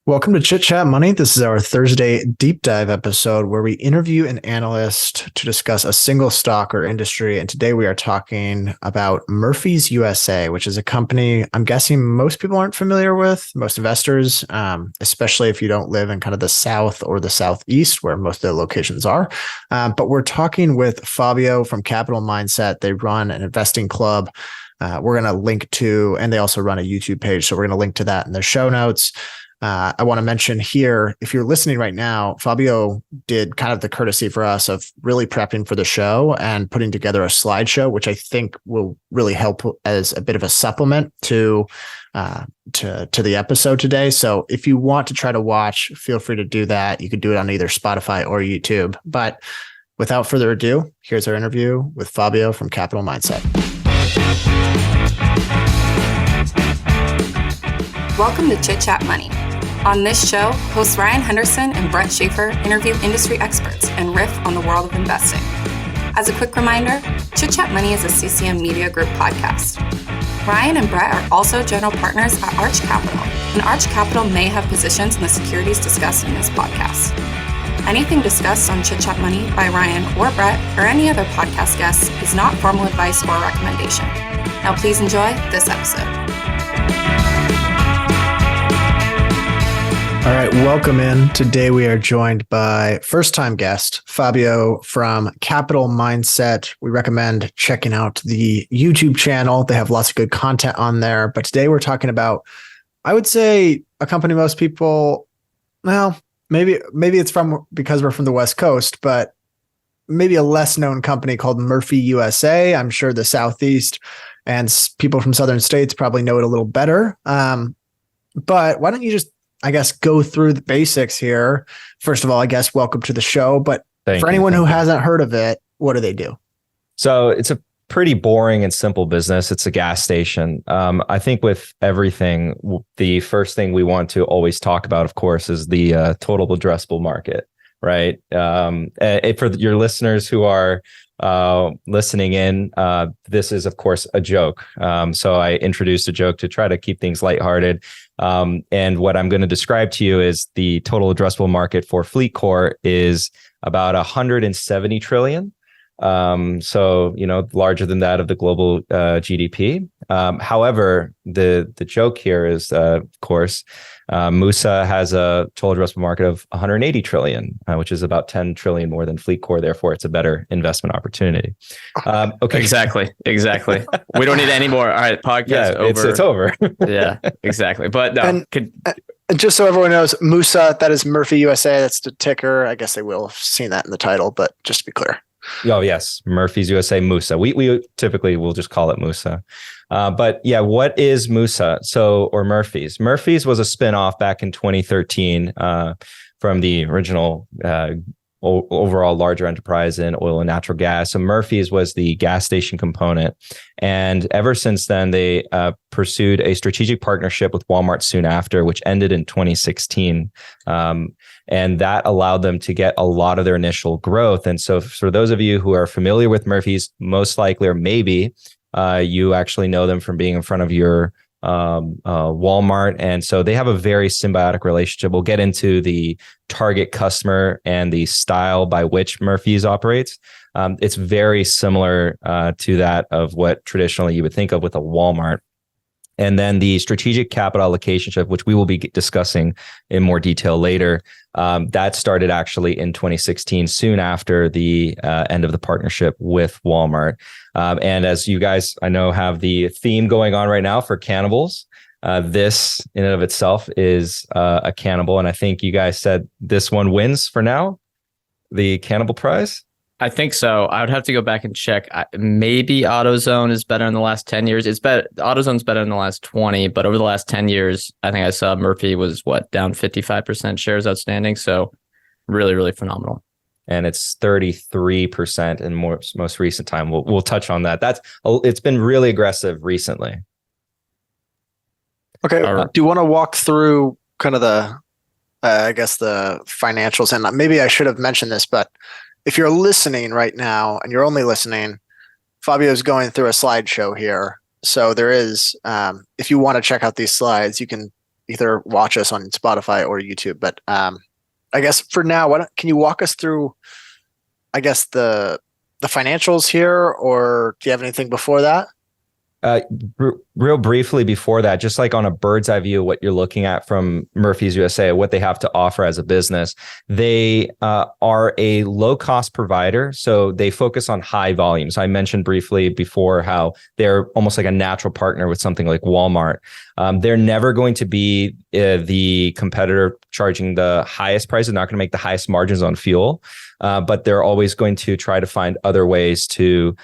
Welcome to Chit Chat Money. This is our Thursday deep dive episode where we interview an analyst to discuss a single stock or industry. And today we are talking about Murphy's USA, which is a company I'm guessing most people aren't familiar with, most investors, especially if you don't live in kind of the South or the Southeast where most of the locations are. But we're talking with Fabio from Capital Mindset. They run an investing club. We're going to link to, and they also run a YouTube page. So we're going to link to that in the show notes. I want to mention here, if you're listening right now, Fabio did kind of the courtesy for us of really prepping for the show and putting together a slideshow, which I think will really help as a bit of a supplement to the episode today. So if you want to try to watch, feel free to do that. You could do it on either Spotify or YouTube. But without further ado, here's our interview with Fabio from Capital Mindset. Welcome to Chit Chat Money. On this show, hosts Ryan Henderson and Brett Schafer interview industry experts and riff on the world of investing. As a quick reminder, Chit Chat Money is a CCM Media Group podcast. Ryan and Brett are also general partners at Arch Capital, and Arch Capital may have positions in the securities discussed in this podcast. Anything discussed on Chit Chat Money by Ryan or Brett or any other podcast guests is not formal advice or recommendation. Now please enjoy this episode. All right, welcome in. Today we are joined by first-time guest, Fabio from Capital Mindset. We recommend checking out the YouTube channel. They have lots of good content on there. But today we're talking about, I would say, a company most people, well, maybe it's from because we're from the West Coast, but maybe a less known company called Murphy USA. I'm sure the Southeast and people from Southern states probably know it a little better. But why don't you just go through the basics here. First of all, welcome to the show. But for anyone who hasn't heard of it, what do they do? So it's a pretty boring and simple business. It's a gas station. I think with everything, the first thing we want to always talk about, of course, is the total addressable market, right? For your listeners who are listening in, this is, of course, a joke. So I introduced a joke to try to keep things lighthearted. And what I'm going to describe to you is the total addressable market for FleetCor is about 170 trillion. So, larger than that of the global GDP. However, the joke here is, of course, MUSA has a total addressable market of 180 trillion, which is about 10 trillion more than FleetCor. Therefore, it's a better investment opportunity. Okay. Exactly. We don't need any more. All right. Podcast over. It's over. Yeah, exactly. But no, just so everyone knows, MUSA, that is Murphy USA. That's the ticker. I guess they will have seen that in the title, but just to be clear. Oh, yes. Murphy's USA, MUSA. We typically will just call it MUSA. But yeah, what is MUSA? Or Murphy's? Murphy's was a spinoff back in 2013 from the original overall larger enterprise in oil and natural gas. So Murphy's was the gas station component. And ever since then, they pursued a strategic partnership with Walmart soon after, which ended in 2016. And that allowed them to get a lot of their initial growth. And so for those of you who are familiar with Murphy's, most likely, or maybe you actually know them from being in front of your Walmart. And so they have a very symbiotic relationship. We'll get into the target customer and the style by which Murphy's operates. It's very similar to that of what traditionally you would think of with a Walmart. And then the strategic capital allocation, which we will be discussing in more detail later, that started actually in 2016, soon after the end of the partnership with Walmart. And as you guys, I know, have the theme going on right now for cannibals, this in and of itself is a cannibal. And I think you guys said this one wins for now, the cannibal prize. I think so. I would have to go back and check. Maybe AutoZone is better in the last 10 years. It's better. AutoZone's better in the last 20, but over the llast 10 years, I think I saw Murphy was down 55% shares outstanding. So really, really phenomenal. And it's 33% in most recent time. We'll touch on that. It's been really aggressive recently. Okay. Do you want to walk through kind of the financials? And maybe I should have mentioned this, but if you're listening right now and you're only listening, Fabio's going through a slideshow here. So there is, if you want to check out these slides, you can either watch us on Spotify or YouTube. But I guess for now, can you walk us through, I guess, the financials here, or do you have anything before that? Real briefly before that, just like on a bird's eye view, what you're looking at from Murphy's USA, what they have to offer as a business, they are a low cost provider. So they focus on high volumes. I mentioned briefly before how they're almost like a natural partner with something like Walmart. They're never going to be the competitor charging the highest price. They're not going to make the highest margins on fuel. But they're always going to try to find other ways to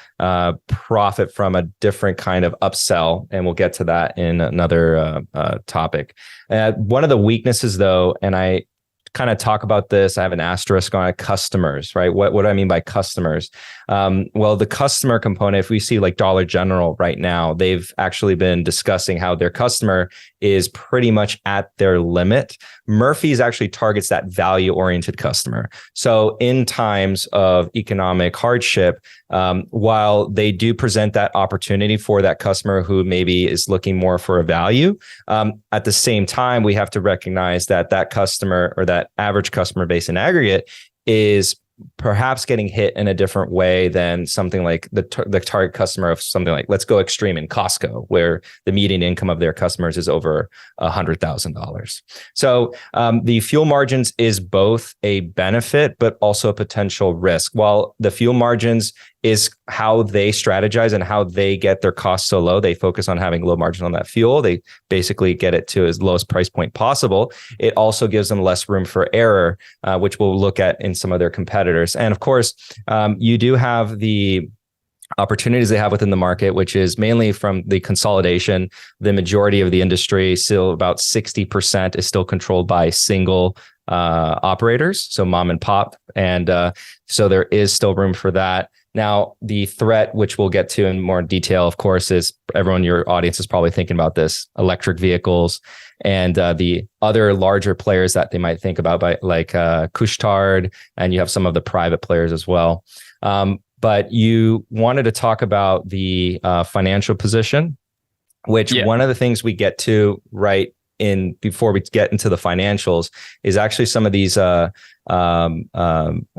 profit from a different kind of upsell. And we'll get to that in another topic. One of the weaknesses, though, and I kind of talk about this, I have an asterisk on it, customers, right? What do I mean by customers? Well, the customer component, if we see like Dollar General right now, they've actually been discussing how their customer is pretty much at their limit. Murphy's actually targets that value-oriented customer. So in times of economic hardship, while they do present that opportunity for that customer who maybe is looking more for a value, at the same time, we have to recognize that that customer or that average customer base in aggregate is perhaps getting hit in a different way than something like the target customer of something like, let's go extreme in Costco, where the median income of their customers is over $100,000. So the fuel margins is both a benefit, but also a potential risk. While the fuel margins is how they strategize and how they get their costs so low, they focus on having low margin on that fuel. They basically get it to as lowest price point possible. It also gives them less room for error, which we'll look at in some of their competitors. And of course, you do have the opportunities they have within the market, which is mainly from the consolidation. The majority of the industry, still about 60%, is still controlled by single operators, so mom and pop. And so there is still room for that. Now, the threat, which we'll get to in more detail, of course, is everyone in your audience is probably thinking about this, electric vehicles and the other larger players that they might think about, like Couche-Tard, and you have some of the private players as well. But you wanted to talk about the financial position, which one of the things we get to right in before we get into the financials is actually some of these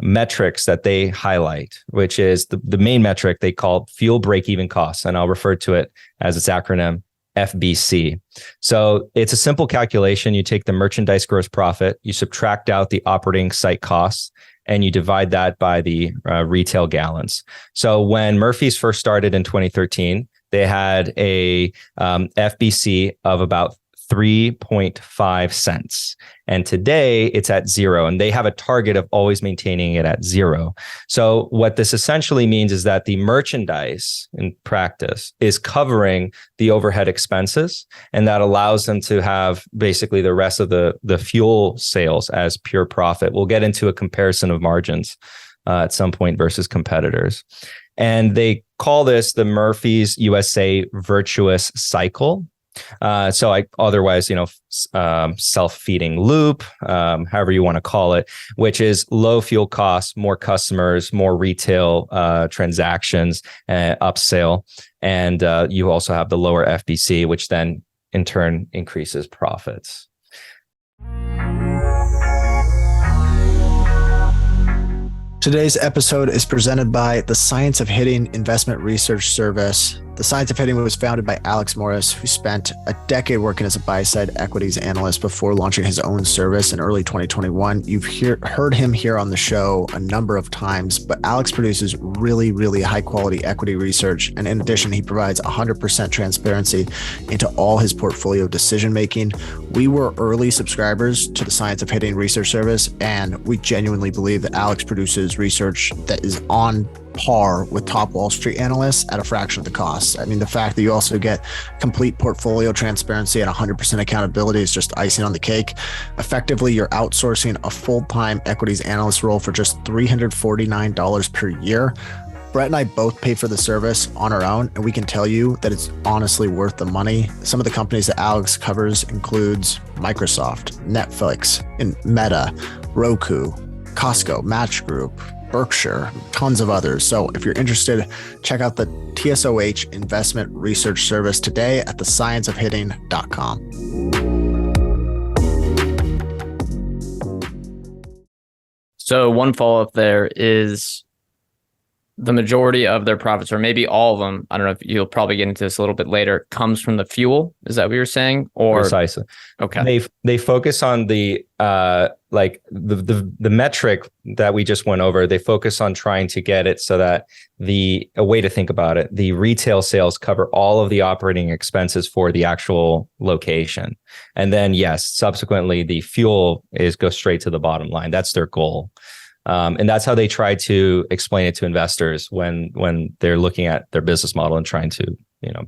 metrics that they highlight, which is the main metric they call fuel break-even costs. And I'll refer to it as its acronym FBC. So it's a simple calculation. You take the merchandise gross profit, you subtract out the operating site costs, and you divide that by the retail gallons. So when Murphy's first started in 2013, they had a FBC of about 3.5 cents. And today it's at 0, and they have a target of always maintaining it at 0. So what this essentially means is that the merchandise in practice is covering the overhead expenses, and that allows them to have basically the rest of the fuel sales as pure profit. We'll get into a comparison of margins at some point versus competitors. And they call this the Murphy's USA virtuous cycle. Otherwise, self-feeding loop, however you want to call it, which is low fuel costs, more customers, more retail transactions, upsell. And you also have the lower FBC, which then in turn increases profits. Today's episode is presented by the Science of Hitting Investment Research Service. The Science of Hitting was founded by Alex Morris, who spent a decade working as a buy-side equities analyst before launching his own service in early 2021. You've heard him here on the show a number of times, but Alex produces really, really high-quality equity research. And in addition, he provides 100% transparency into all his portfolio decision-making. We were early subscribers to the Science of Hitting Research Service, and we genuinely believe that Alex produces research that is on par with top Wall Street analysts at a fraction of the cost. I mean, the fact that you also get complete portfolio transparency and 100% accountability is just icing on the cake. Effectively, you're outsourcing a full-time equities analyst role for just $349 per year. Brett and I both pay for the service on our own, and we can tell you that it's honestly worth the money. Some of the companies that Alex covers includes Microsoft, Netflix, and Meta, Roku, Costco, Match Group, Berkshire, tons of others. So if you're interested, check out the TSOH Investment Research Service today at thescienceofhitting.com. So one follow-up there is the majority of their profits, or maybe all of them, I don't know if you'll probably get into this a little bit later, comes from the fuel. Is that what you're saying? Or Precisely. Okay. They focus on the like the metric that we just went over. They focus on trying to get it so that a way to think about it, the retail sales cover all of the operating expenses for the actual location. And then yes, subsequently the fuel goes straight to the bottom line. That's their goal. And that's how they try to explain it to investors when they're looking at their business model and trying to,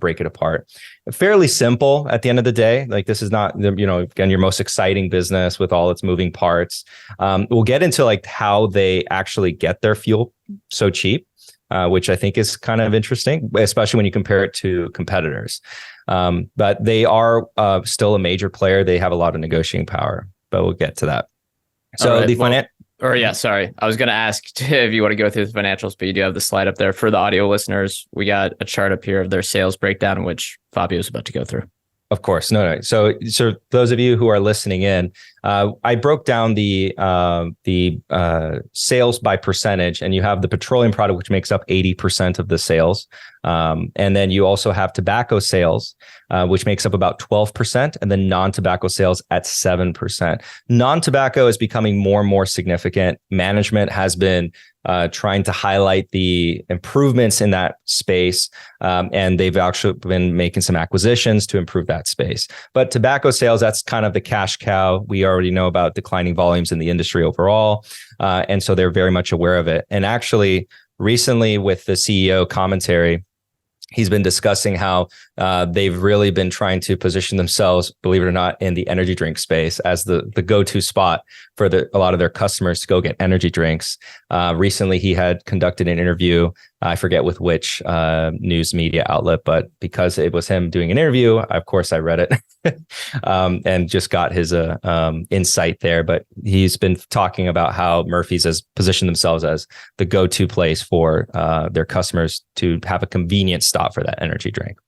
break it apart. Fairly simple at the end of the day. Like this is not, again, your most exciting business with all its moving parts. We'll get into like how they actually get their fuel so cheap, which I think is kind of interesting, especially when you compare it to competitors. But they are still a major player. They have a lot of negotiating power, but we'll get to that. So sorry. I was going to ask if you want to go through the financials, but you do have the slide up there. For the audio listeners, we got a chart up here of their sales breakdown, which Fabio is about to go through. Of course. No. So those of you who are listening in, I broke down the sales by percentage, and you have the petroleum product, which makes up 80% of the sales. And then you also have tobacco sales, which makes up about 12%, and then non-tobacco sales at 7%. Non-tobacco is becoming more and more significant. Management has been trying to highlight the improvements in that space. And they've actually been making some acquisitions to improve that space. But tobacco sales, that's kind of the cash cow. We already know about declining volumes in the industry overall. And so they're very much aware of it. And actually, recently with the CEO commentary, he's been discussing how they've really been trying to position themselves, believe it or not, in the energy drink space as the go-to spot for a lot of their customers to go get energy drinks. Recently, he had conducted an interview. I forget with which news media outlet, but because it was him doing an interview, of course, I read it and just got his insight there. But he's been talking about how Murphy's has positioned themselves as the go-to place for their customers to have a convenient stop for that energy drink.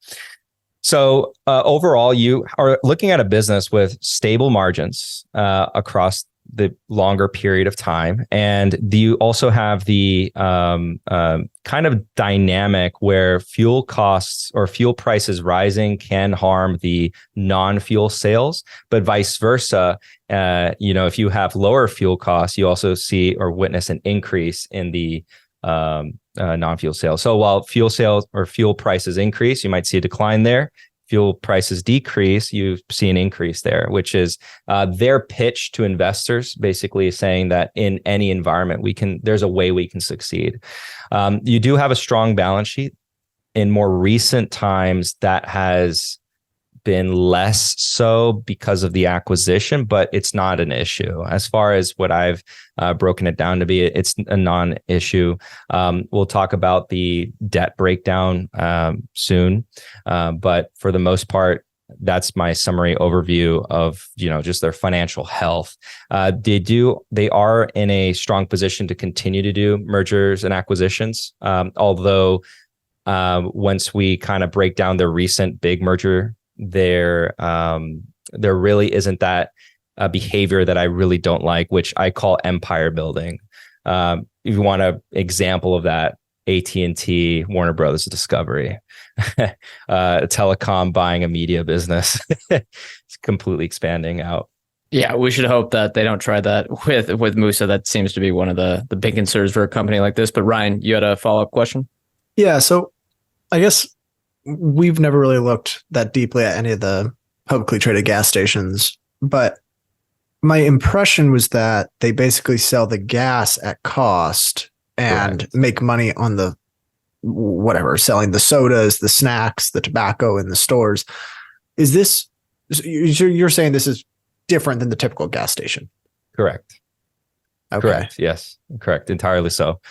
So overall, you are looking at a business with stable margins across the longer period of time. And you also have the kind of dynamic where fuel costs or fuel prices rising can harm the non-fuel sales, but vice versa. If you have lower fuel costs, you also see or witness an increase in the non-fuel sales. So while fuel sales or fuel prices increase, you might see a decline there. Fuel prices decrease, you see an increase there, which is their pitch to investors, basically saying that in any environment, there's a way we can succeed. You do have a strong balance sheet. In more recent times, that has been less so because of the acquisition, but it's not an issue. As far as what I've broken it down to be, it's a non-issue. We'll talk about the debt breakdown soon, but for the most part, that's my summary overview of just their financial health. They are in a strong position to continue to do mergers and acquisitions, although once we kind of break down their recent big merger, there really isn't that behavior that I really don't like, which I call empire building. If you want an example of that, AT&T, Warner Brothers Discovery, telecom buying a media business. It's completely expanding out. Yeah, we should hope that they don't try that with MUSA. That seems to be one of the big concerns for a company like this. But Ryan, you had a follow-up question? Yeah, so I guess we've never really looked that deeply at any of the publicly traded gas stations, but my impression was that they basically sell the gas at cost and make money on the selling the sodas, the snacks, the tobacco in the stores. Is this, you're saying this is different than the typical gas station? Correct. Okay. Correct. Yes, correct. Entirely so.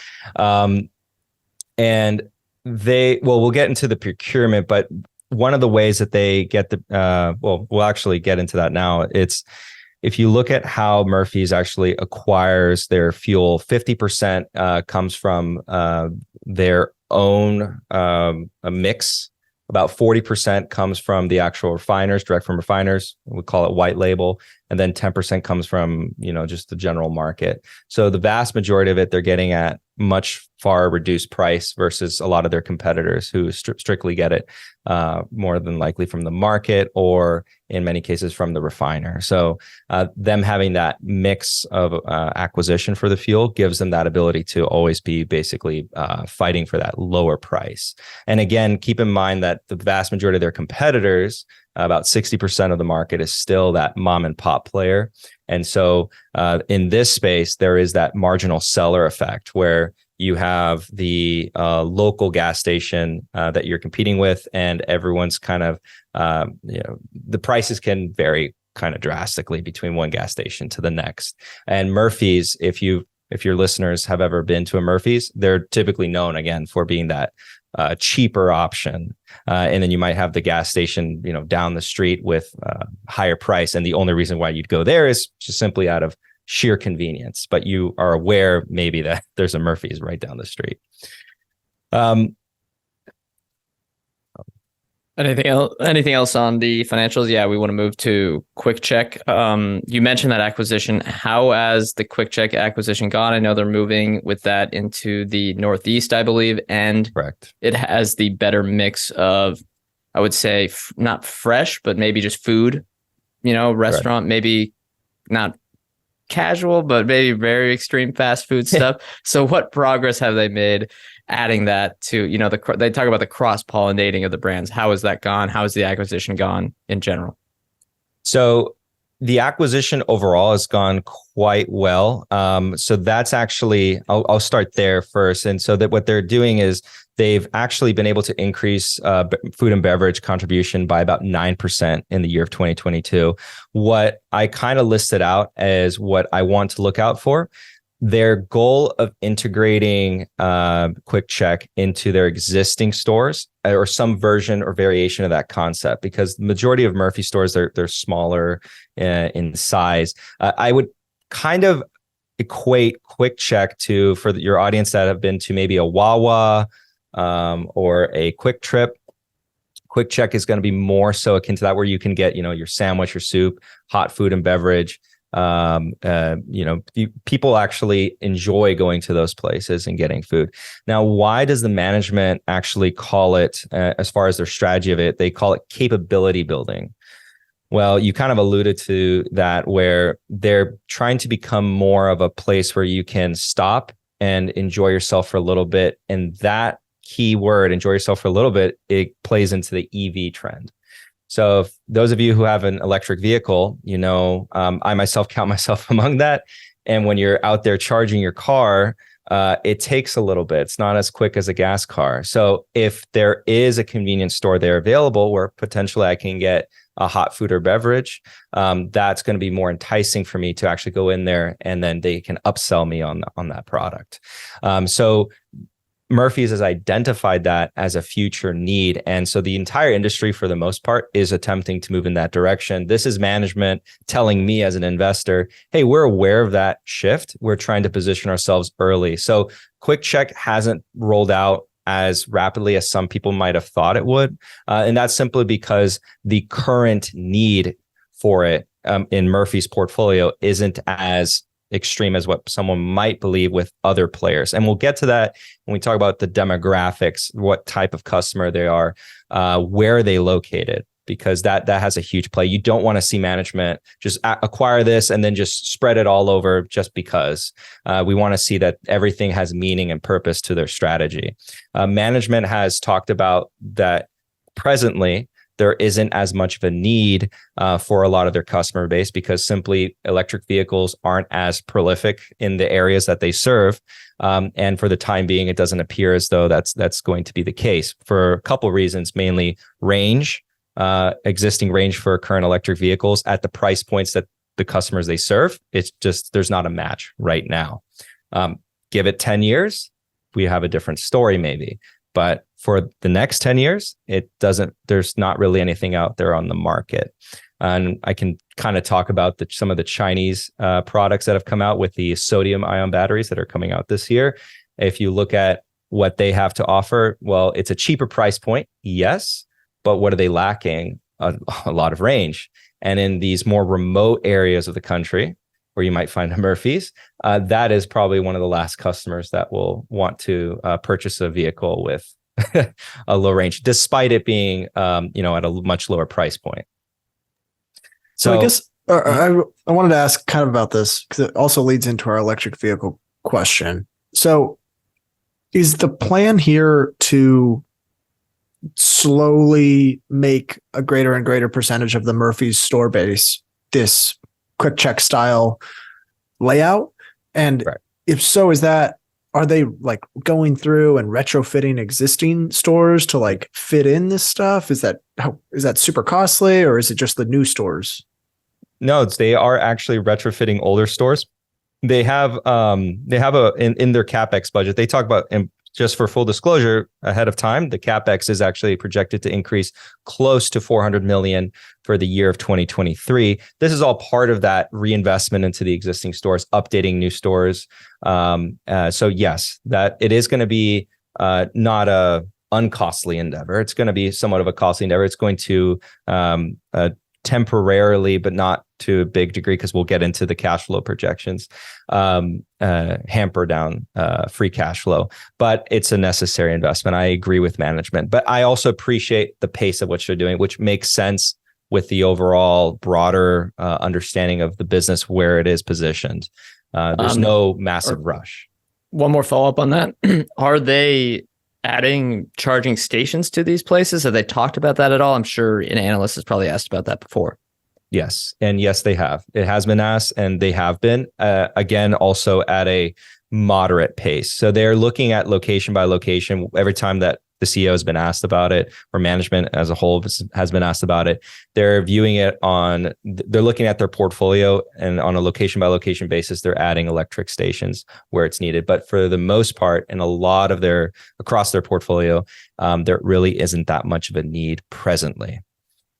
And we'll get into the procurement, but one of the ways that they get we'll actually get into that now. It's, if you look at how Murphy's actually acquires their fuel, 50% comes from their own a mix. About 40% comes from the actual refiners, direct from refiners. We call it white label. and then 10% comes from, just the general market. So the vast majority of it, they're getting at much far reduced price versus a lot of their competitors who strictly get it more than likely from the market, or in many cases from the refiner. So them having that mix of acquisition for the fuel gives them that ability to always be basically fighting for that lower price. And again, keep in mind that the vast majority of their competitors, about 60% of the market, is still that mom and pop player. And so in this space, there is that marginal seller effect where you have the local gas station that you're competing with, and everyone's kind of, the prices can vary kind of drastically between one gas station to the next. And Murphy's, if your listeners have ever been to a Murphy's, they're typically known again for being that cheaper option. And then you might have the gas station, down the street with higher price. And the only reason why you'd go there is just simply out of sheer convenience, but you are aware maybe that there's a Murphy's right down the street. Anything else on the financials? Yeah, we want to move to Quick Check. You mentioned that acquisition. How has the Quick Check acquisition gone? I know they're moving with that into the Northeast, I believe, and correct. It has the better mix of, I would say, not fresh, but maybe just food, restaurant, correct. Maybe not casual, but maybe very extreme fast food stuff. So what progress have they made adding that to, they talk about the cross-pollinating of the brands. How has that gone? How has the acquisition gone in general? So the acquisition overall has gone quite well. So that's actually, I'll start there first. And so that what they're doing is they've actually been able to increase food and beverage contribution by about 9% in the year of 2022. What I kind of listed out as what I want to look out for, their goal of integrating Quick Check into their existing stores, or some version or variation of that concept, because the majority of Murphy stores, they're smaller in size. I would kind of equate Quick Check to, for your audience that have been to maybe a Wawa or a Quick Trip. Quick Check is going to be more so akin to that, where you can get, your sandwich, your soup, hot food and beverage. People actually enjoy going to those places and getting food. Now, why does the management actually call it, as far as their strategy of it, they call it capability building? Well, you kind of alluded to that, where they're trying to become more of a place where you can stop and enjoy yourself for a little bit. And that key word, enjoy yourself for a little bit, it plays into the EV trend. So if those of you who have an electric vehicle, I myself count myself among that. And when you're out there charging your car, it takes a little bit. It's not as quick as a gas car. So if there is a convenience store there available where potentially I can get a hot food or beverage, that's going to be more enticing for me to actually go in there, and then they can upsell me on that product. So Murphy's has identified that as a future need. And so the entire industry, for the most part, is attempting to move in that direction. This is management telling me as an investor, hey, we're aware of that shift. We're trying to position ourselves early. So Quick Check hasn't rolled out as rapidly as some people might have thought it would. And that's simply because the current need for it in Murphy's portfolio isn't as extreme as what someone might believe with other players. And we'll get to that when we talk about the demographics, what type of customer they are, where are they located, because that has a huge play. You don't want to see management just acquire this and then just spread it all over just because. We want to see that everything has meaning and purpose to their strategy. Management has talked about that presently there isn't as much of a need for a lot of their customer base, because simply electric vehicles aren't as prolific in the areas that they serve. And for the time being, it doesn't appear as though that's going to be the case, for a couple of reasons, mainly range, existing range for current electric vehicles at the price points that the customers they serve. It's just, there's not a match right now. Give it 10 years, we have a different story maybe. But for the next 10 years, there's not really anything out there on the market. And I can kind of talk about some of the Chinese products that have come out with the sodium ion batteries that are coming out this year. If you look at what they have to offer, well, it's a cheaper price point, yes, but what are they lacking? A lot of range. And in these more remote areas of the country where you might find a Murphy's, that is probably one of the last customers that will want to purchase a vehicle with a low range, despite it being, at a much lower price point. So I guess I wanted to ask kind of about this because it also leads into our electric vehicle question. So is the plan here to slowly make a greater and greater percentage of the Murphy's store base this quick check style layout? And right. If so, are they like going through and retrofitting existing stores to like fit in this stuff? Is that super costly, or is it just the new stores? No, they are actually retrofitting older stores. They have in their CapEx budget, they talk about, and just for full disclosure ahead of time, the CapEx is actually projected to increase close to $400 million for the year of 2023. This is all part of that reinvestment into the existing stores, updating new stores. So yes, that it is going to be not a uncostly endeavor. It's going to be somewhat of a costly endeavor. It's going to temporarily, but not to a big degree, because we'll get into the cash flow projections, hamper down free cash flow. But it's a necessary investment. I agree with management, but I also appreciate the pace of what you're doing, which makes sense with the overall broader understanding of the business where it is positioned. There's no massive rush. One more follow-up on that. Are they adding charging stations to these places? Have they talked about that at all? I'm sure an analyst has probably asked about that before. Yes. And yes, they have. It has been asked, and they have been, again, also at a moderate pace. So they're looking at location by location. Every time that the CEO has been asked about it, or management as a whole has been asked about it, they're looking at their portfolio, and on a location by location basis, they're adding electric stations where it's needed. But for the most part, in a lot of across their portfolio, there really isn't that much of a need presently.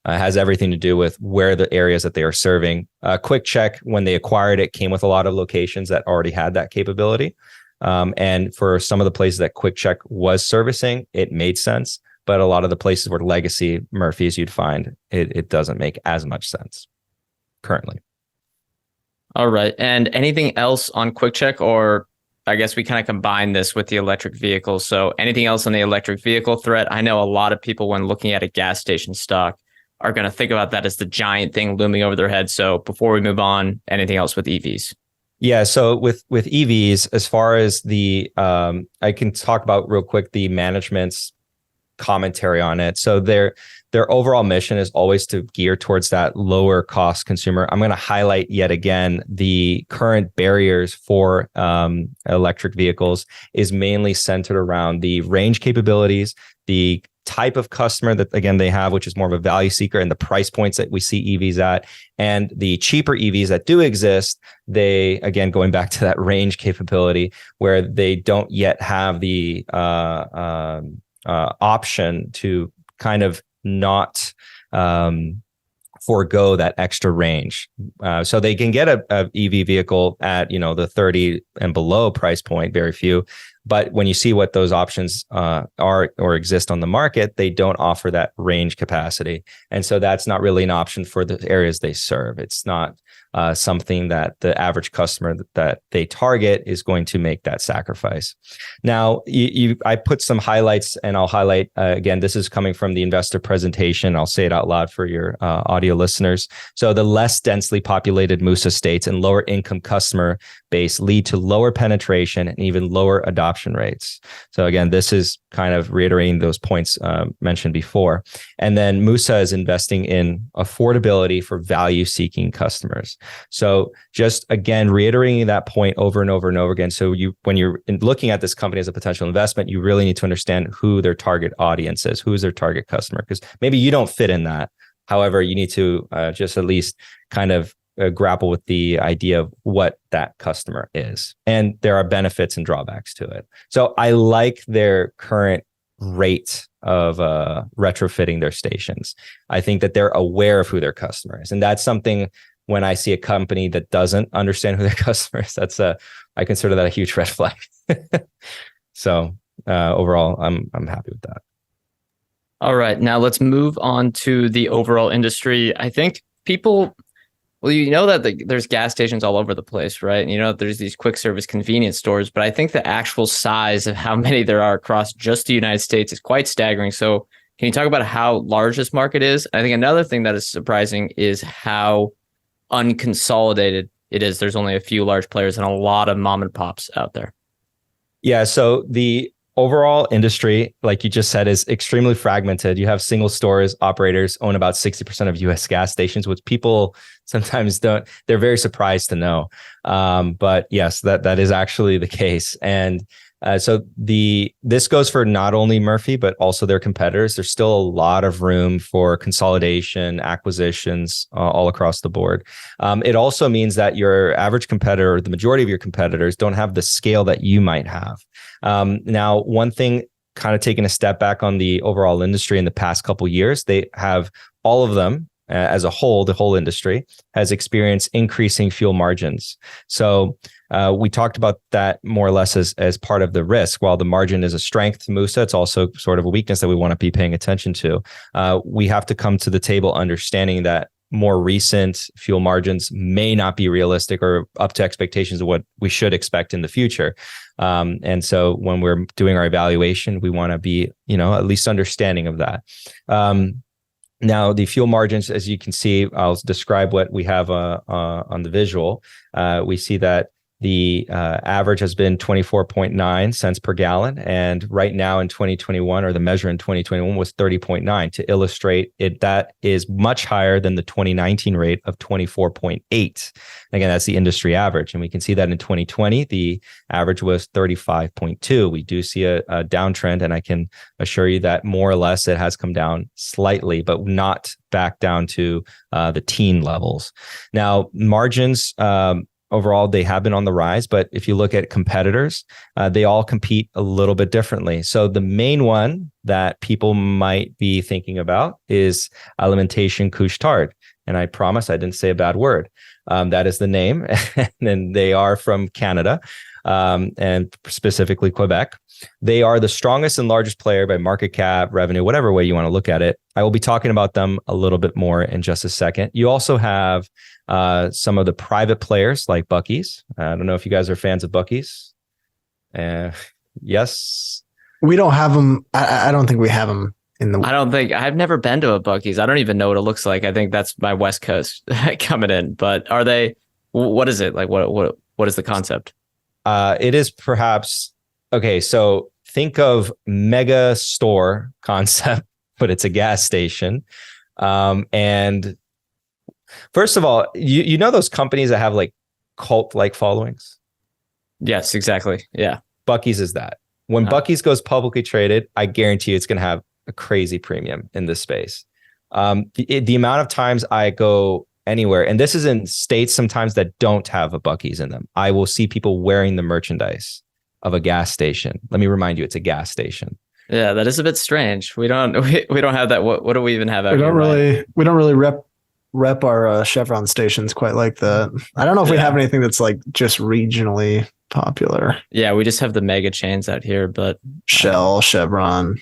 It has everything to do with where the areas that they are serving. Quick Check, when they acquired it, came with a lot of locations that already had that capability. And for some of the places that Quick Check was servicing, it made sense. But a lot of the places where legacy Murphy's, you'd find it doesn't make as much sense currently. All right. And anything else on Quick Check, or I guess we kind of combine this with the electric vehicles. So anything else on the electric vehicle threat? I know a lot of people, when looking at a gas station stock, are going to think about that as the giant thing looming over their head. So before we move on, anything else with EVs? Yeah. So with EVs, as far as I can talk about real quick, the management's commentary on it. So their overall mission is always to gear towards that lower cost consumer. I'm going to highlight yet again, the current barriers for electric vehicles is mainly centered around the range capabilities, the type of customer that, again, they have, which is more of a value seeker, and the price points that we see EVs at, and the cheaper EVs that do exist. They, again, going back to that range capability, where they don't yet have the option to kind of not forego that extra range. So they can get a EV vehicle at, the 30 and below price point, very few. But when you see what those options are or exist on the market, they don't offer that range capacity. And so that's not really an option for the areas they serve. It's not something that the average customer that they target is going to make that sacrifice. Now, I put some highlights, and I'll highlight, again, this is coming from the investor presentation. I'll say it out loud for your audio listeners. So the less densely populated MUSA states and lower income customer base lead to lower penetration and even lower adoption rates. So again, this is kind of reiterating those points mentioned before. And then MUSA is investing in affordability for value-seeking customers. So just again, reiterating that point over and over and over again. So when you're looking at this company as a potential investment, you really need to understand who their target audience is, who is their target customer, because maybe you don't fit in that. However, you need to just at least kind of grapple with the idea of what that customer is. And there are benefits and drawbacks to it. So I like their current rate of retrofitting their stations. I think that they're aware of who their customer is. And that's something, when I see a company that doesn't understand who their customer is, I consider that a huge red flag. So overall, I'm happy with that. All right. Now let's move on to the overall industry. I think people, well, you know that there's gas stations all over the place, right? And you know, there's these quick service convenience stores, but I think the actual size of how many there are across just the United States is quite staggering. So can you talk about how large this market is? I think another thing that is surprising is how unconsolidated it is. There's only a few large players and a lot of mom and pops out there. Yeah. So the overall industry, like you just said, is extremely fragmented. You have single stores, operators own about 60% of US gas stations, which people sometimes don't, they're very surprised to know. But yes, that is actually the case. And so this goes for not only Murphy, but also their competitors. There's still a lot of room for consolidation, acquisitions all across the board. It also means that your average competitor, or the majority of your competitors, don't have the scale that you might have. Now, one thing, kind of taking a step back on the overall industry in the past couple of years, they have all of them as a whole, the whole industry has experienced increasing fuel margins. So we talked about that more or less as part of the risk. While the margin is a strength to MUSA, it's also sort of a weakness that we want to be paying attention to. We have to come to the table understanding that more recent fuel margins may not be realistic or up to expectations of what we should expect in the future. And so when we're doing our evaluation, we want to be, at least understanding of that. Now, the fuel margins, as you can see, I'll describe what we have on the visual. We see that the average has been 24.9 cents per gallon. And right now in 2021, or the measure in 2021 was 30.9. To illustrate it, that is much higher than the 2019 rate of 24.8. Again, that's the industry average. And we can see that in 2020, the average was 35.2. We do see a downtrend, and I can assure you that more or less it has come down slightly, but not back down to the teen levels. Now, margins, overall, they have been on the rise, but if you look at competitors, they all compete a little bit differently. So the main one that people might be thinking about is Alimentation Couche-Tard. And I promise I didn't say a bad word. That is the name. And they are from Canada, and specifically Quebec. They are the strongest and largest player by market cap, revenue, whatever way you want to look at it. I will be talking about them a little bit more in just a second. You also have some of the private players like Buc-ee's. I don't know if you guys are fans of Buc-ee's. Yes. We don't have them. I don't think we have them in the. I've never been to a Buc-ee's. I don't even know what it looks like. I think that's my West Coast coming in. But are they? What is it like? What is the concept? It is perhaps. Okay, so think of mega store concept, but it's a gas station. And first of all, you know those companies that have like cult-like followings? Yes, exactly. Yeah. Buc-ee's is that. When Buc-ee's goes publicly traded, I guarantee you it's going to have a crazy premium in this space. The amount of times I go anywhere, and this is in states sometimes that don't have a Buc-ee's in them, I will see people wearing the merchandise of a gas station. Let me remind you, it's a gas station. Yeah, that is a bit strange. We don't have that. What do we even have out here? We don't really rep our Chevron stations quite like that. I don't know if we have anything that's like just regionally popular. Yeah, we just have the mega chains out here, but Shell, Chevron.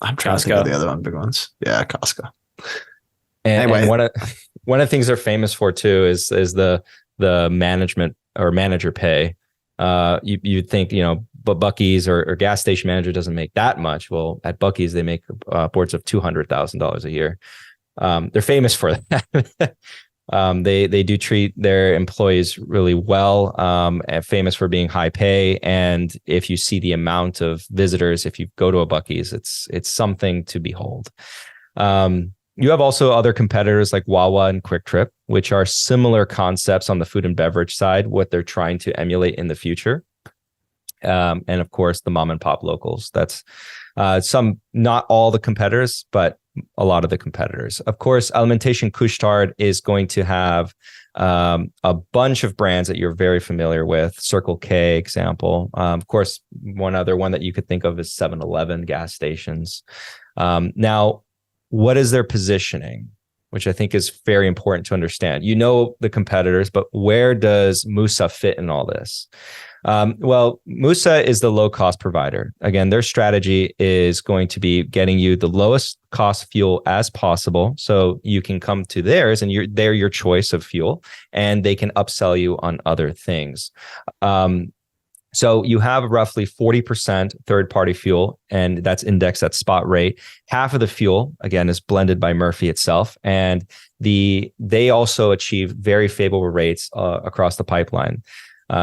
I'm trying Costco. to think of the other big ones. Yeah, Costco. And, anyway, and one of the things they're famous for too is the management or manager pay. You'd think, but Buc-ee's or gas station manager doesn't make that much. Well, at Buc-ee's, they make upwards of $200,000 a year. They're famous for that. They do treat their employees really well, and famous for being high pay. And if you see the amount of visitors, if you go to a Buc-ee's, it's something to behold. You have also other competitors like Wawa and Quick Trip, which are similar concepts on the food and beverage side, what they're trying to emulate in the future. And of course, the mom and pop locals. That's not all the competitors, but a lot of the competitors. Of course, Alimentation Couche-Tard is going to have a bunch of brands that you're very familiar with. Circle K example. Of course, one other one that you could think of is 7-Eleven gas stations. Now, what is their positioning? which I think is very important to understand. You know the competitors, but where does MUSA fit in all this? Well, MUSA is the low cost provider. Again, their strategy is going to be getting you the lowest cost fuel as possible. So you can come to theirs and they're your choice of fuel, and they can upsell you on other things. So you have roughly 40% third-party fuel, and that's indexed at spot rate. Half of the fuel, again, is blended by Murphy itself, and they also achieve very favorable rates across the pipeline.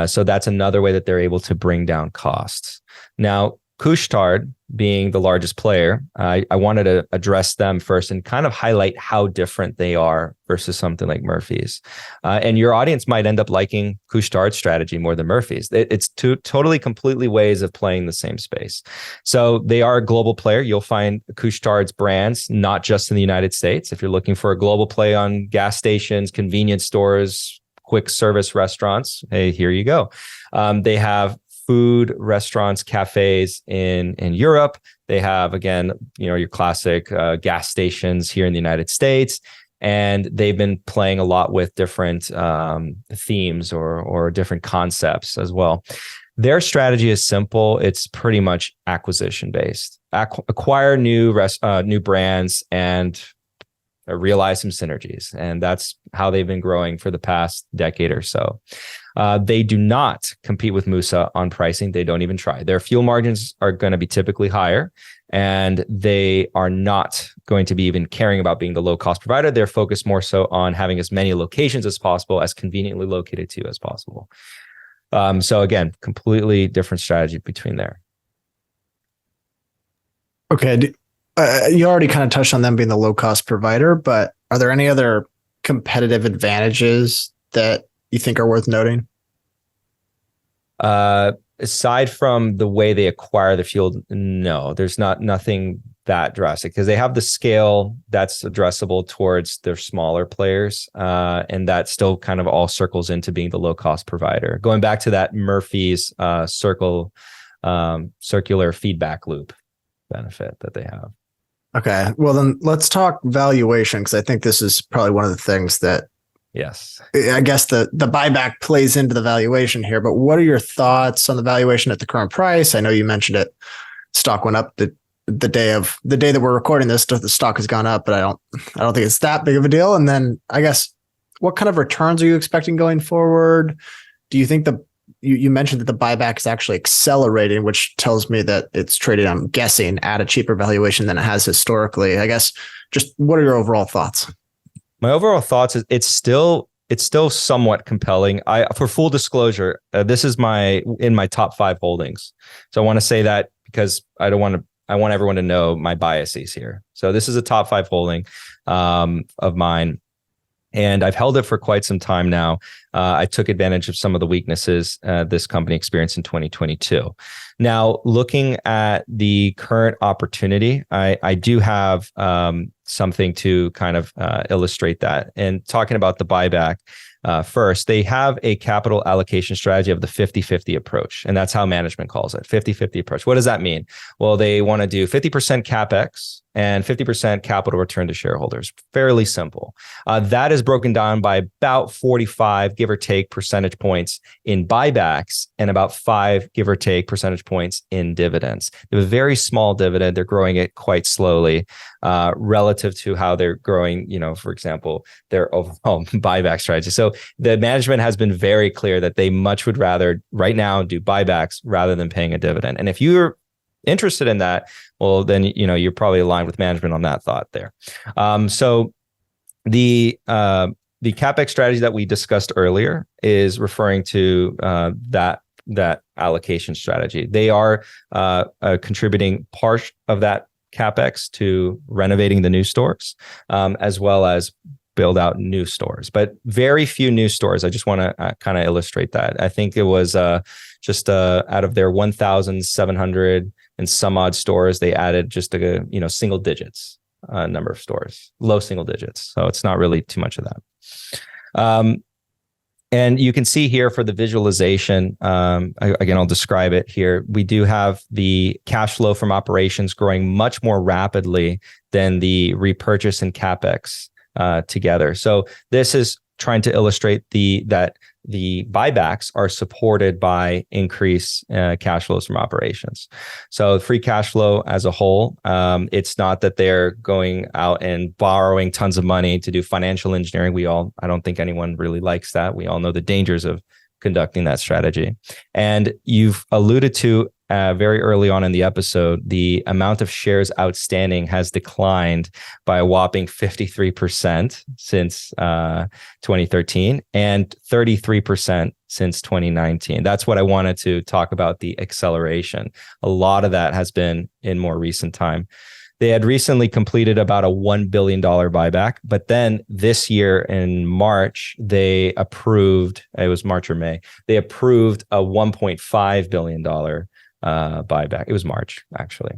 So that's another way that they're able to bring down costs. Now, Couche-Tard being the largest player, I wanted to address them first and kind of highlight how different they are versus something like Murphy's. And your audience might end up liking Couche-Tard's strategy more than Murphy's. It's two totally, completely ways of playing the same space. So they are a global player. You'll find Couche-Tard's brands not just in the United States. If you're looking for a global play on gas stations, convenience stores, quick service restaurants, hey, here you go. They have food, restaurants, cafes in Europe. They have, again, your classic gas stations here in the United States. And they've been playing a lot with different themes or different concepts as well. Their strategy is simple. It's pretty much acquisition based. Acquire new brands and realize some synergies. And that's how they've been growing for the past decade or so. They do not compete with MUSA on pricing. They don't even try. Their fuel margins are going to be typically higher, and they are not going to be even caring about being the low cost provider. They're focused more so on having as many locations as possible, as conveniently located to you as possible. So again, completely different strategy between there. Okay. You already kind of touched on them being the low cost provider, but are there any other competitive advantages that you think are worth noting? Aside from the way they acquire the fuel, no, there's nothing that drastic, because they have the scale that's addressable towards their smaller players. And that still kind of all circles into being the low cost provider. Going back to that Murphy's circular feedback loop benefit that they have. Okay. Well, then let's talk valuation, because I think this is probably one of the things that, yes, I guess the buyback plays into the valuation here. But what are your thoughts on the valuation at the current price? I know you mentioned it. Stock went up the day that we're recording this. The stock has gone up, but I don't think it's that big of a deal. And then I guess, what kind of returns are you expecting going forward? Do you think you mentioned that the buyback is actually accelerating, which tells me that it's traded, I'm guessing, at a cheaper valuation than it has historically. I guess, just what are your overall thoughts? My overall thoughts is it's still somewhat compelling. For full disclosure, this is in my top 5 holdings. So I want to say that because I want everyone to know my biases here. So this is a top 5 holding of mine. And I've held it for quite some time now. I took advantage of some of the weaknesses this company experienced in 2022. Now, looking at the current opportunity, I do have something to kind of illustrate that. And talking about the buyback, first, they have a capital allocation strategy of the 50-50 approach. And that's how management calls it, 50-50 approach. What does that mean? Well, they want to do 50% CapEx and 50% capital return to shareholders. Fairly simple. That is broken down by about 45, give or take, percentage points in buybacks and about 5, give or take, percentage points in dividends. They have a very small dividend. They're growing it quite slowly relative to how they're growing, for example, their overall buyback strategy. So the management has been very clear that they much would rather right now do buybacks rather than paying a dividend. And if you're interested in that, well, then, you're probably aligned with management on that thought there. So the CapEx strategy that we discussed earlier is referring to that allocation strategy. They are contributing part of that CapEx to renovating the new stores, as well as build out new stores, but very few new stores. I just want to kind of illustrate that. I think it was just out of their 1,700 and some odd stores, they added just single digits number of stores, low single digits. So it's not really too much of that. And you can see here for the visualization, again, I'll describe it here. We do have the cash flow from operations growing much more rapidly than the repurchase and CapEx together. So this is trying to illustrate that the buybacks are supported by increased cash flows from operations. So free cash flow as a whole, it's not that they're going out and borrowing tons of money to do financial engineering. I don't think anyone really likes that. We all know the dangers of conducting that strategy. And you've alluded to very early on in the episode, the amount of shares outstanding has declined by a whopping 53% since 2013 and 33% since 2019. That's what I wanted to talk about, the acceleration. A lot of that has been in more recent time. They had recently completed about a $1 billion buyback, but then this year in March, they approved, it was March or May, they approved a $1.5 billion buyback. It was March, actually.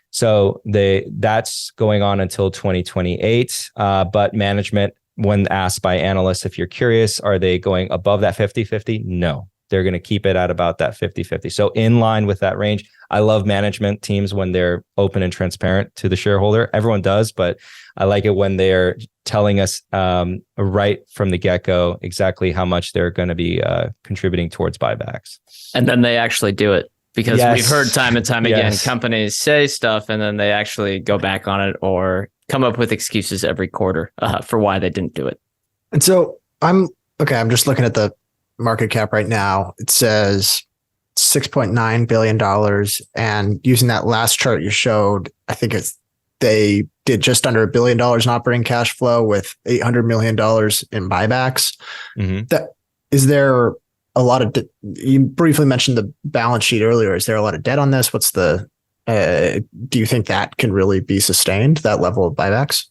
So that's going on until 2028. But management, when asked by analysts, if you're curious, are they going above that 50-50? No, they're going to keep it at about that 50-50. So in line with that range. I love management teams when they're open and transparent to the shareholder. Everyone does, but I like it when they're telling us right from the get-go exactly how much they're going to be contributing towards buybacks. And then they actually do it. Because we've heard time and time again, Yes. companies say stuff and then they actually go back on it or come up with excuses every quarter for why they didn't do it. And so I'm just looking at the market cap right now. It says $6.9 billion. And using that last chart you showed, I think they did just under $1 billion in operating cash flow with $800 million in buybacks. Mm-hmm. Is there a lot of you briefly mentioned the balance sheet earlier. Is there a lot of debt on this? What's do you think that can really be sustained, that level of buybacks?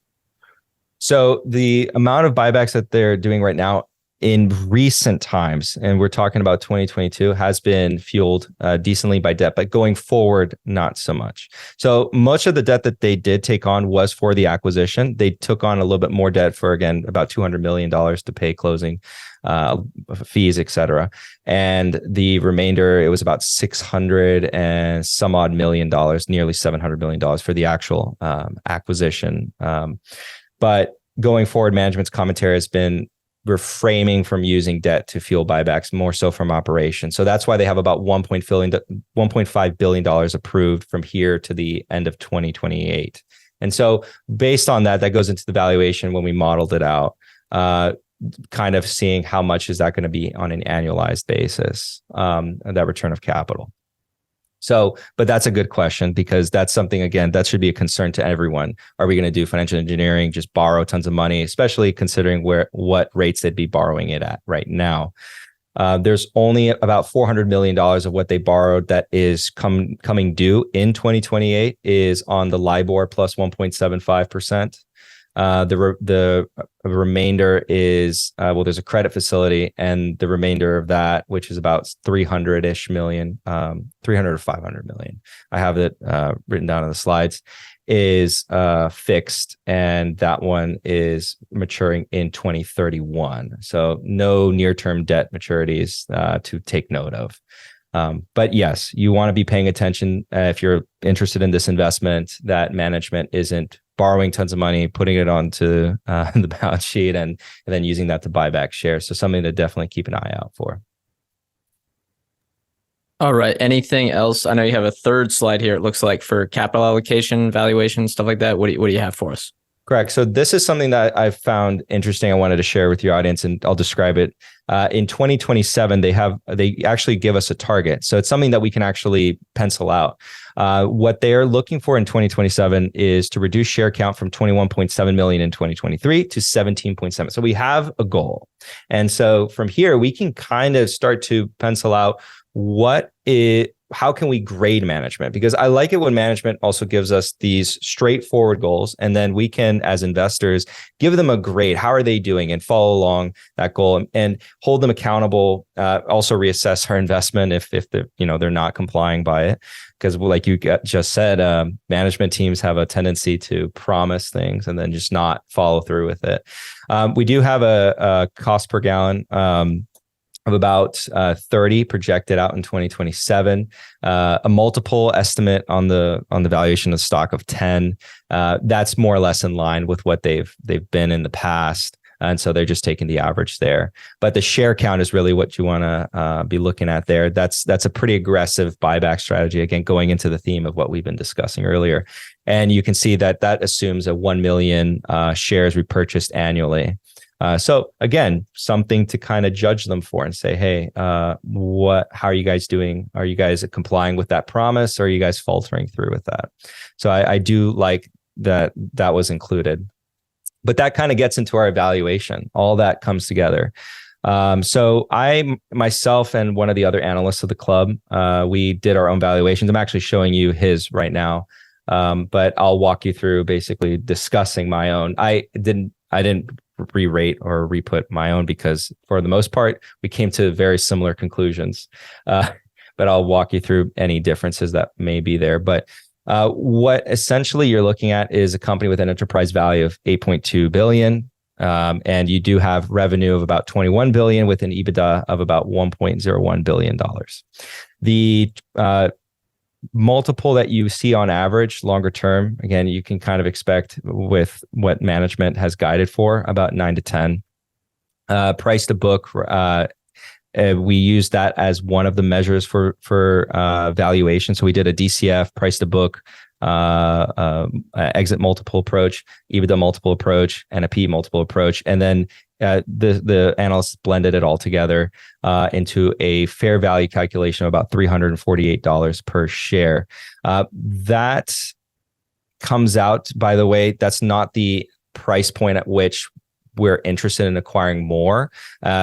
So the amount of buybacks that they're doing right now in recent times, and we're talking about 2022, has been fueled decently by debt, but going forward, not so much. So much of the debt that they did take on was for the acquisition. They took on a little bit more debt for, again, about $200 million to pay closing fees, et cetera. And the remainder, it was about 600 and some odd million dollars, nearly $700 million for the actual acquisition. But going forward, management's commentary has been refraining from using debt to fuel buybacks, more so from operations. So that's why they have about $1.5 billion approved from here to the end of 2028. And so based on that goes into the valuation when we modeled it out, kind of seeing how much is that going to be on an annualized basis, that return of capital. So, but that's a good question because that's something, again, that should be a concern to everyone. Are we going to do financial engineering, just borrow tons of money, especially considering what rates they'd be borrowing it at right now? There's only about $400 million of what they borrowed that is coming due in 2028 is on the LIBOR plus 1.75%. The remainder is, there's a credit facility, and the remainder of that, which is about 300-ish million, 300 or 500 million. I have it written down on the slides, is fixed, and that one is maturing in 2031. So no near-term debt maturities to take note of. But yes, you want to be paying attention if you're interested in this investment, that management isn't borrowing tons of money, putting it onto the balance sheet, and then using that to buy back shares. So something to definitely keep an eye out for. All right. Anything else? I know you have a third slide here. It looks like for capital allocation, valuation, stuff like that. What do you have for us? Correct. So this is something that I found interesting. I wanted to share with your audience, and I'll describe it. In 2027, they actually give us a target. So it's something that we can actually pencil out. What they are looking for in 2027 is to reduce share count from 21.7 million in 2023 to 17.7. So we have a goal. And so from here, we can kind of start to pencil out how can we grade management? Because I like it when management also gives us these straightforward goals, and then we can, as investors, give them a grade. How are they doing? And follow along that goal and hold them accountable. Also reassess our investment if they're not complying by it. Because like you just said, management teams have a tendency to promise things and then just not follow through with it. We do have a cost per gallon of about 30 projected out in 2027. A multiple estimate on the valuation of the stock of 10. That's more or less in line with what they've been in the past. And so they're just taking the average there. But the share count is really what you want to be looking at there. That's a pretty aggressive buyback strategy. Again, going into the theme of what we've been discussing earlier. And you can see that assumes a 1 million shares repurchased annually. So again, something to kind of judge them for and say, hey, how are you guys doing? Are you guys complying with that promise? Or are you guys faltering through with that? So I do like that was included. But that kind of gets into our evaluation. All that comes together. So I, myself, and one of the other analysts of the club, we did our own valuations. I'm actually showing you his right now. But I'll walk you through basically discussing my own. I didn't re-rate or re-put my own because for the most part, we came to very similar conclusions. But I'll walk you through any differences that may be there. But what essentially you're looking at is a company with an enterprise value of 8.2 billion. And you do have revenue of about 21 billion with an EBITDA of about $1.01 billion. The multiple that you see on average longer term, again, you can kind of expect with what management has guided for about 9 to 10. Price to book, we use that as one of the measures for valuation. So we did a DCF, price to book, exit multiple approach, EBITDA multiple approach, and a P multiple approach. And then the analysts blended it all together into a fair value calculation of about $348 per share. That comes out, by the way, that's not the price point at which we're interested in acquiring more.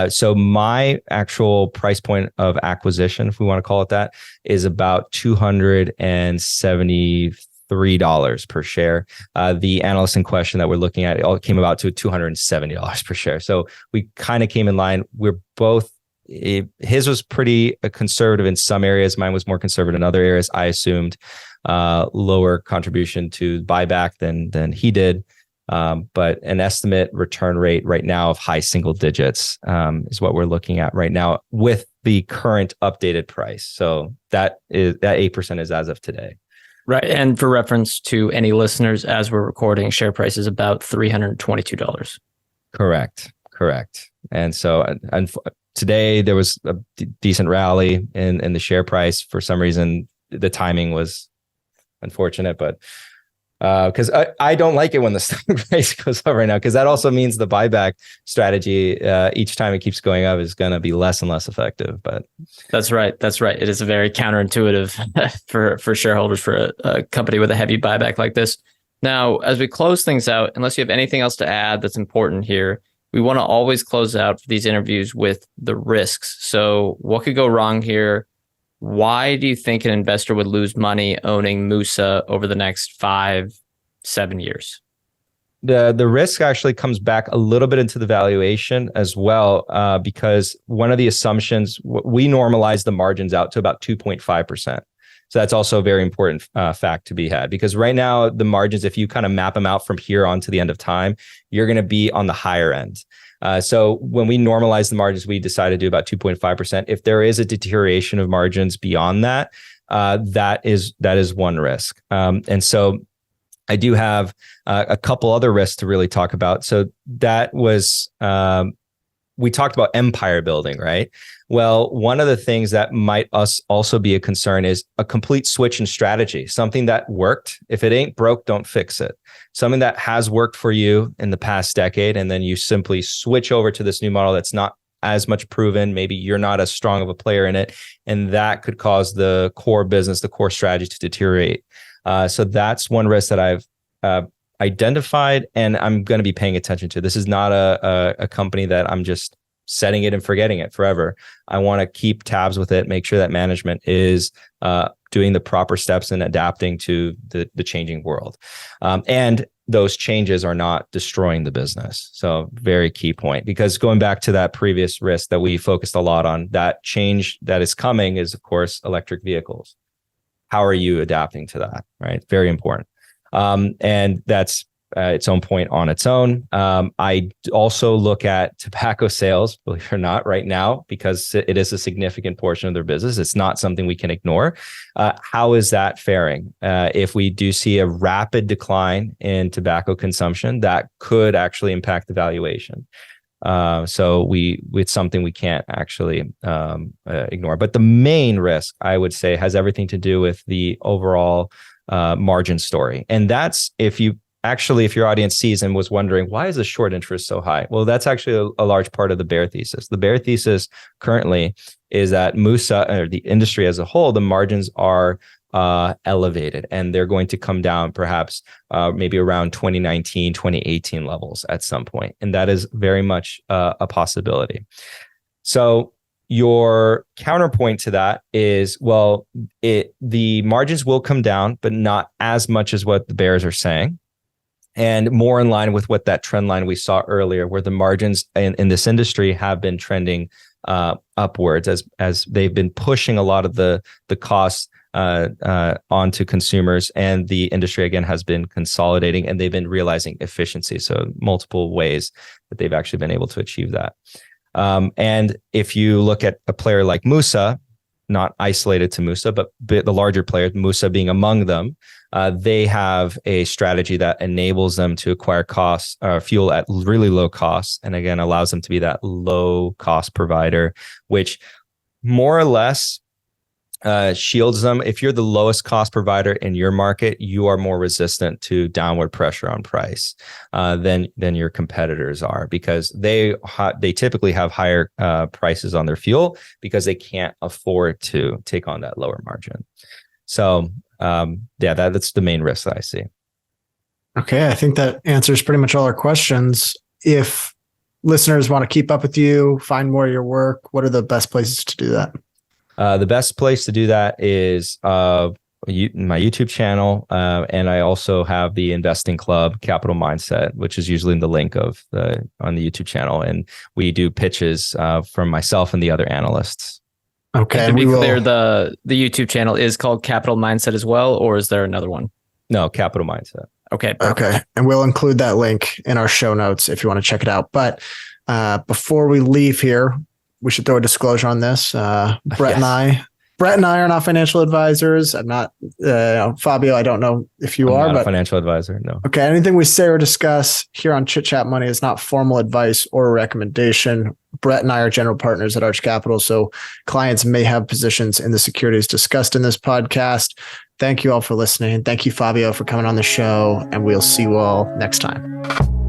So my actual price point of acquisition, if we want to call it that, is about $273 per share. The analyst in question that we're looking at, it all came about to $270 per share. So we kind of came in line. We're both, his was pretty conservative in some areas. Mine was more conservative in other areas. I assumed lower contribution to buyback than he did. But an estimate return rate right now of high single digits is what we're looking at right now with the current updated price. So that 8% is as of today. Right. And for reference to any listeners, as we're recording, share price is about $322. Correct. And so today there was a decent rally in the share price. For some reason, the timing was unfortunate, but because I don't like it when the stock price goes up right now, because that also means the buyback strategy, each time it keeps going up, is going to be less and less effective. But that's right. It is very counterintuitive for shareholders for a company with a heavy buyback like this. Now, as we close things out, unless you have anything else to add that's important here, we want to always close out these interviews with the risks. So what could go wrong here? Why do you think an investor would lose money owning MUSA over the next 5-7 years? The risk actually comes back a little bit into the valuation as well, because one of the assumptions, we normalize the margins out to about 2.5%. So that's also a very important fact to be had, because right now the margins, if you kind of map them out from here on to the end of time, you're going to be on the higher end. So when we normalize the margins, we decided to do about 2.5%. If there is a deterioration of margins beyond that, that is one risk. And so I do have a couple other risks to really talk about. So that was, we talked about empire building, right? Well, one of the things that might also be a concern is a complete switch in strategy, something that worked. If it ain't broke, don't fix it. Something that has worked for you in the past decade, and then you simply switch over to this new model that's not as much proven. Maybe you're not as strong of a player in it, and that could cause the core business, the core strategy to deteriorate. So that's one risk that I've identified, and I'm going to be paying attention to. This is not a company that I'm just setting it and forgetting it forever. I want to keep tabs with it, make sure that management is doing the proper steps and adapting to the changing world. And those changes are not destroying the business. So very key point, because going back to that previous risk that we focused a lot on, that change that is coming is, of course, electric vehicles. How are you adapting to that, right? Very important. And that's its own point on its own. I also look at tobacco sales, believe it or not, right now, because it is a significant portion of their business. It's not something we can ignore. How is that faring? If we do see a rapid decline in tobacco consumption, that could actually impact the valuation. So it's something we can't actually ignore. But the main risk, I would say, has everything to do with the overall margin story. And that's if your audience sees and was wondering, why is the short interest so high? Well, that's actually a large part of the bear thesis. The bear thesis currently is that MUSA, or the industry as a whole, the margins are elevated, and they're going to come down perhaps maybe around 2019, 2018 levels at some point. And that is very much a possibility. So your counterpoint to that is, well, the margins will come down, but not as much as what the bears are saying, and more in line with what that trend line we saw earlier, where the margins in this industry have been trending upwards as they've been pushing a lot of the costs onto consumers, and the industry again has been consolidating, and they've been realizing efficiency. So multiple ways that they've actually been able to achieve that. And if you look at a player like MUSA, not isolated to MUSA, but the larger players, MUSA being among them, they have a strategy that enables them to acquire fuel at really low costs, and again allows them to be that low cost provider, which more or less shields them. If you're the lowest cost provider in your market, you are more resistant to downward pressure on price than your competitors are, because they typically have higher prices on their fuel because they can't afford to take on that lower margin. So that's the main risk that I see. Okay, I think that answers pretty much all our questions. If listeners want to keep up with you, find more of your work, what are the best places to do that? The best place to do that is my YouTube channel, and I also have the investing club, Capital Mindset, which is usually in the link on the YouTube channel, and we do pitches from myself and the other analysts. Okay, and to be clear, the YouTube channel is called Capital Mindset as well, or is there another one? No, Capital Mindset. Okay. Okay, and we'll include that link in our show notes if you want to check it out. But before we leave here, we should throw a disclosure on this. Brett and I are not financial advisors. I'm not, Fabio, I don't know if you are, but a financial advisor. No. Okay. Anything we say or discuss here on Chit Chat Money is not formal advice or a recommendation. Brett and I are general partners at Arch Capital, so clients may have positions in the securities discussed in this podcast. Thank you all for listening. Thank you, Fabio, for coming on the show, and we'll see you all next time.